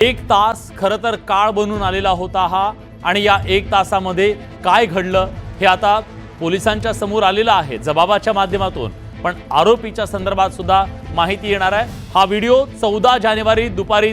एक तास खरं तर काळ बनून आलेला होता हा, आणि या एक तासामध्ये काय घडलं हे आता पोलिसांच्या समोर आलेलं आहे जबाबाच्या माध्यमातून. पण आरोपीच्या संदर्भात सुद्धा माहिती येणार आहे. हा व्हिडिओ 14 जानेवारी दुपारी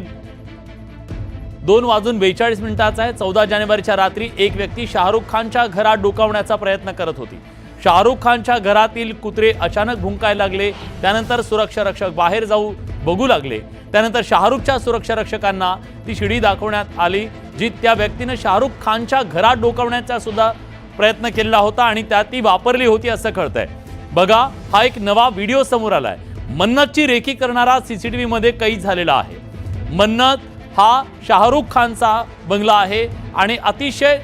2:42 आहे. 14 जानेवारीच्या रात्री एक व्यक्ती शाहरुख खानच्या घरात डोकावण्याचा प्रयत्न करत होती. शाहरुख खानच्या घरातील कुत्रे अचानक भुंकायला लागले. त्यानंतर सुरक्षा रक्षक बाहेर जाऊ बघू लागले. त्यानंतर शाहरुखच्या सुरक्षा रक्षकांना ती शिडी दाखवण्यात आली, जी त्या व्यक्तीने शाहरुख खानच्या घरात डोकावण्याचा सुद्धा प्रयत्न केला होता आणि त्यात ती वापरली होती असं कळतंय. बघा, हा एक नवा व्हिडिओ समोर आलाय. मन्नतची रेकी करणारा सीसीटीव्ही मध्ये कैद झालेला आहे. मन्नत हा शाहरुख खानचा बंगला आहे आणि अतिशय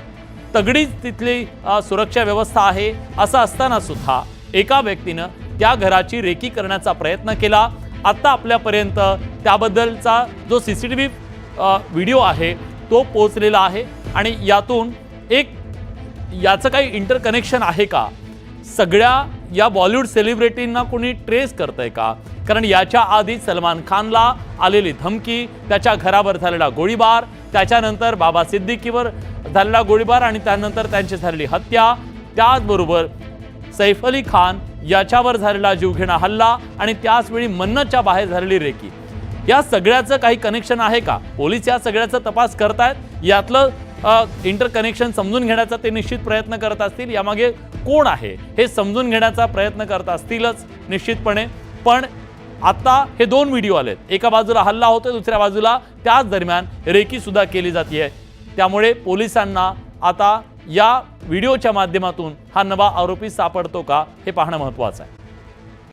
तगडी तिथली सुरक्षा व्यवस्था आहे. असं असताना सुद्धा एका व्यक्तीनं त्या घराची रेकी करण्याचा प्रयत्न केला. आता आपल्यापर्यंत त्याबद्दलचा जो सीसीटीव्ही व्हिडिओ आहे तो पोहोचलेला आहे आणि यातून याचं काही इंटरकनेक्शन आहे का, सगळ्या या बॉलिवूड सेलिब्रिटींना कोणी ट्रेस करतंय का? कारण याच्या आधी सलमान खानला आलेली धमकी, त्याच्या घरावर झालेला गोळीबार, त्याच्यानंतर बाबा सिद्दीकीवर झालेला गोळीबार आणि त्यानंतर त्यांची झालेली हत्या, त्याचबरोबर सैफ अली खान याच्यावर झालेला जीवघेणा हल्ला आणि त्याचवेळी मन्नतच्या बाहेर झालेली रेकी, या सगळ्याचं काही कनेक्शन आहे का? पोलीस या सगळ्याचा तपास करतायत. यातलं इंटरकनेक्शन समजून घेण्याचा ते निश्चित प्रयत्न करत असतील. यामागे कोण आहे हे समजून घेण्याचा प्रयत्न करत असतीलच निश्चितपणे. पण आता हे दोन व्हिडिओ आलेत. एका बाजूला हल्ला होतोय, दुसऱ्या बाजूला त्याच दरम्यान रेकी सुद्धा केली जाते. त्यामुळे पोलिसांना आता या व्हिडिओच्या माध्यमातून हा नवा आरोपी सापडतो का हे पाहणं महत्त्वाचं आहे.